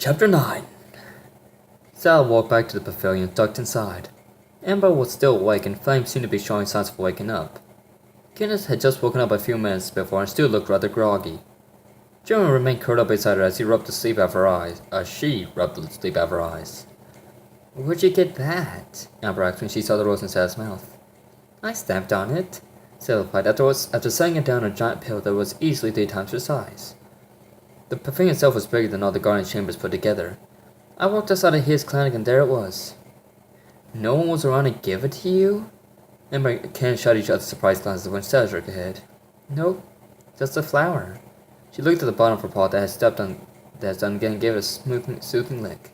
Chapter 9. Sal walked back to the pavilion, ducked inside. Amber was still awake and Flame seemed to be showing signs of waking up. Kenneth had just woken up a few minutes before and still looked rather groggy. Jeremy remained curled up beside her as he rubbed the sleep out of her eyes. She rubbed the sleep out of her eyes. Where'd you get that? Amber asked when she saw the rose in Sal's mouth. I stamped on it, Sal replied after setting it down on a giant pill that was easily 3 times her size. The pavilion itself was bigger than all the garden chambers put together. I walked outside of his clinic and there it was. No one was around to give it to you? Amber and Ken shot each other surprised glances when Sal shook her head. Nope, just a flower. She looked at the bottom of her paw that had stepped on and gave it a soothing lick.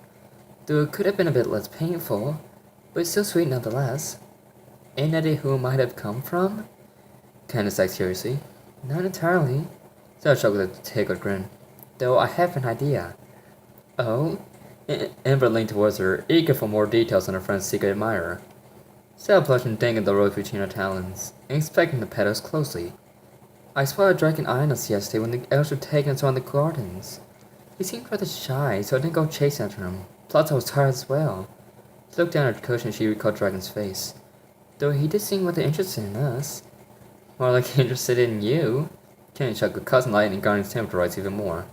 Though it could have been a bit less painful, but it's still sweet nonetheless. Any idea who it might have come from? Ken asked curiously. Not entirely. Sal chuckled with a tickled grin. Though I have an idea. Oh? Amber leaned towards her, eager for more details on her friend's secret admirer. Sal blushed and dangled the rose between her talons, inspecting the petals closely. I spotted a dragon eyeing us yesterday when the elves were taking us around the gardens. He seemed rather shy, so I didn't go chasing after him. Plus I was tired as well. She looked down at her cushion and she recalled Dragon's face. Though he did seem rather interested in us. More like interested in you. Kenny chuckled, causing lightning Garnet's temperature rise even more.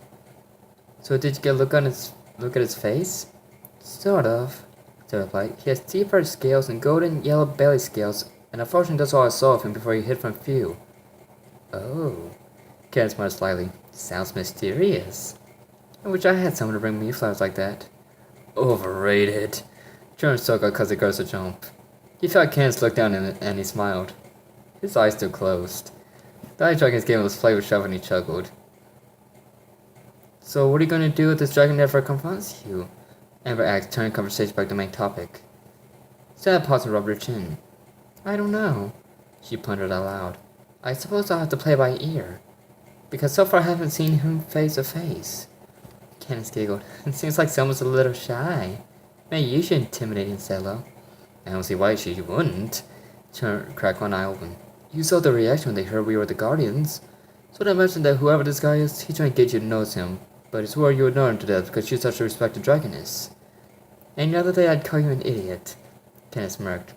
So did you get a look at his face? Sort of, Sal replied. He has deep-red scales and golden yellow belly scales, and unfortunately that's all I saw of him before he hid from view. Oh, Ken smiled slightly. Sounds mysterious. I wish I had someone to bring me flowers like that. Overrated. Jordan still got cause it goes to jump. He felt Ken's look down and he smiled. His eyes still closed. The eye dragons gave him this flavor shove and he chuckled. So what are you going to do if this dragon never confronts you? Amber asked, turning the conversation back to the main topic. Sal paused and rubbed her chin. I don't know, she pondered out loud. I suppose I'll have to play by ear. Because so far I haven't seen him face to face. Candace giggled. It seems like someone's a little shy. Maybe you should intimidate him, Stella. I don't see why she wouldn't. Cracked one eye open. You saw the reaction when they heard we were the Guardians. So I mentioned that whoever this guy is, he's trying to get you to notice him. But it's where you would know him to death because you're such a respected dragoness. Any other day I'd call you an idiot. Kenneth smirked.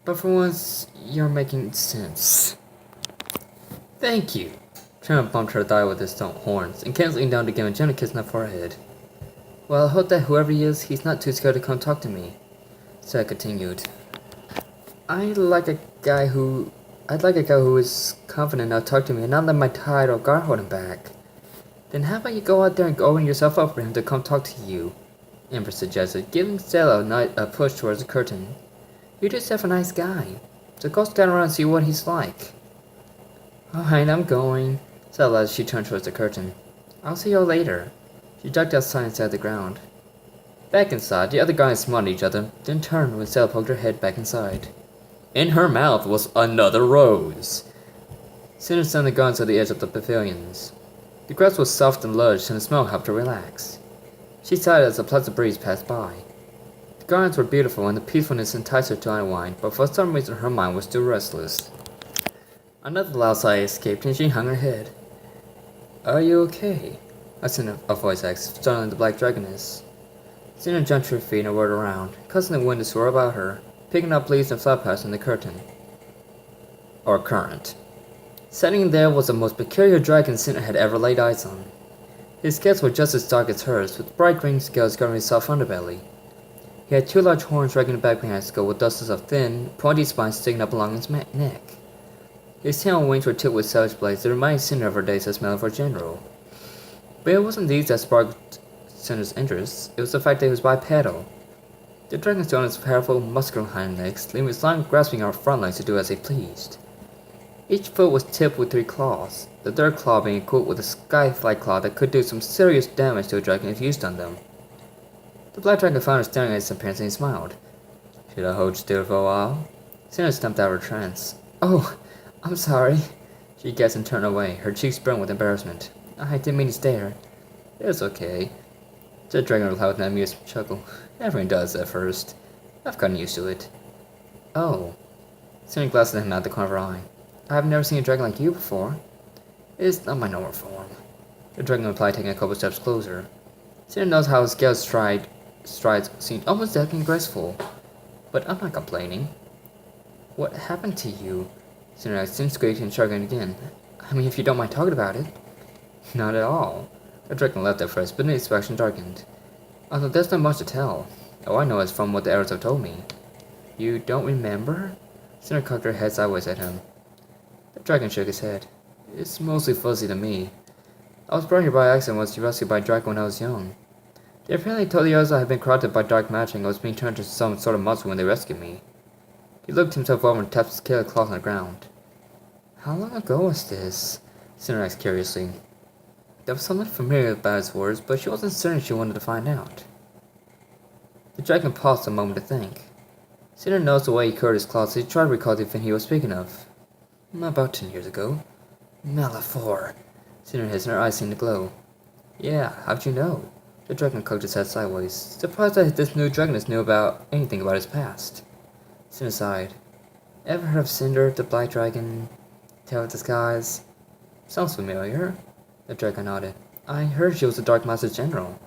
But for once, you're making sense. Thank you. Trevor bumped her thigh with his stone horns, and Kenneth leaned down to give him a gentle kiss on the forehead. Well, I hope that whoever he is, he's not too scared to come talk to me. So I continued. I'd like a guy who is confident enough to talk to me and not let my tide or guard hold him back. Then how about you go out there and open yourself up for him to come talk to you? Amber suggested, giving Stella a push towards the curtain. You're just a nice guy, so go stand around and see what he's like. Alright, I'm going, Stella as she turned towards the curtain. I'll see you all later. She ducked outside and sat at the ground. Back inside, the other guys smiled at each other, then turned when Stella poked her head back inside. In her mouth was another rose. Cinder sat on the gardens at the edge of the pavilions. The grass was soft and lush, and the smell helped her relax. She sighed as a pleasant breeze passed by. The gardens were beautiful, and the peacefulness enticed her to unwind, but for some reason her mind was still restless. Another loud sigh escaped, and she hung her head. Are you okay? A voice asked, startling the black dragoness. Cinder jumped to her feet and whirled around, causing the wind to swirl about her, picking up leaves and flowers in the curtain. Or current. Sitting there was the most peculiar dragon Cinder had ever laid eyes on. His scales were just as dark as hers, with bright green scales covering his soft underbelly. He had 2 large horns dragging the back behind his skull with dusters of thin, pointy spines sticking up along his neck. His tail and wings were tipped with savage blades that reminded Cinder of her days as Malefor General. But it wasn't these that sparked Cinder's interest, it was the fact that he was bipedal. The dragon stood on his powerful, muscular hind legs, leaving his long, grasping our front legs to do as they pleased. Each foot was tipped with 3 claws, the third claw being equipped with a sky-fly claw that could do some serious damage to a dragon if used on them. The black dragon found her staring at his appearance and he smiled. Should I hold still for a while? Cinder stumped out of her trance. Oh, I'm sorry. She gasped and turned away, her cheeks burned with embarrassment. I didn't mean to stare. It's okay. The dragon replied with an amused chuckle. Everyone does at first. I've gotten used to it. Oh. Cinder glanced at him out the corner of her eye. I've never seen a dragon like you before. It is not my normal form. The dragon replied, taking a couple steps closer. Cinder knows how Scale's strides seem almost deadly graceful. But I'm not complaining. What happened to you? Cinder asked, squeaked and shrugging again. I mean, if you don't mind talking about it. Not at all. The dragon laughed at first, but then his expression darkened. Although there's not much to tell. All I know is from what the arrows have told me. You don't remember? Cinder cocked her head sideways at him. The dragon shook his head. It's mostly fuzzy to me. I was brought here by accident and was rescued by a dragon when I was young. They apparently told the others I had been corrupted by dark magic and was being turned into some sort of monster when they rescued me. He looked himself over and tapped his killer claws on the ground. How long ago was this? Cinder asked curiously. There was something familiar about his words, but she wasn't certain she wanted to find out. The dragon paused a moment to think. Cinder noticed the way he curled his claws as he tried to recall the event he was speaking of. About 10 years ago. Malefor. Cinder hissed and her eyes seemed to glow. Yeah, how'd you know? The dragon cocked his head sideways, surprised that this new dragoness knew about anything about his past. Cinder sighed. Ever heard of Cinder, the Black Dragon? Tail of the Skies? Sounds familiar. The dragon nodded. I heard she was the Dark Master's general.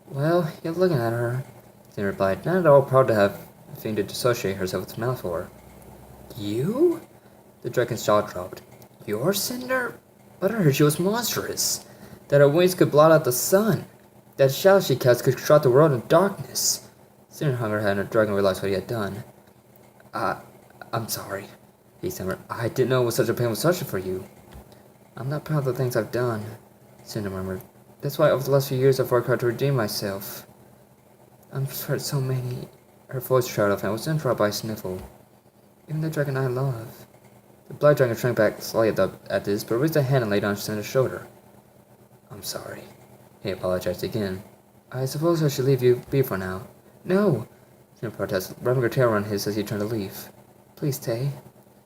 Well, you're looking at her, Cinder replied, not at all proud to have thing to dissociate herself with Malefor. You? The dragon's jaw dropped. You're Cinder? But I heard she was monstrous. That her wings could blot out the sun. That shadow she cast could shroud the world in darkness. Cinder hung her head and the dragon realized what he had done. I'm sorry, he stammered. I didn't know it was such a painful suffering for you. I'm not proud of the things I've done, Cinder murmured. That's why over the last few years I've worked hard to redeem myself. I've hurt so many. Her voice trailed off and was interrupted by a sniffle. Even the dragon I love. The black dragon shrank back slightly at this, but raised a hand and laid on Cinder's shoulder. I'm sorry. He apologized again. I suppose I should leave you be for now. No! Cinder protested, rubbing her tail around his as he turned to leave. Please stay.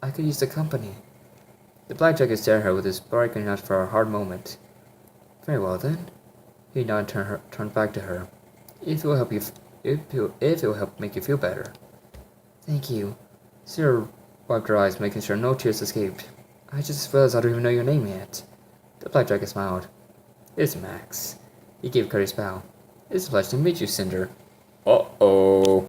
I could use the company. The black dragon stared at her with his bright eyes for a hard moment. Very well then. He nodded and turned back to her. If it will help you, if it will help make you feel better. Thank you. Cinder wiped her eyes, making sure no tears escaped. I just realized I don't even know your name yet. The black dragon smiled. It's Max. He gave a courteous bow. It's a pleasure to meet you, Cinder. Uh-oh.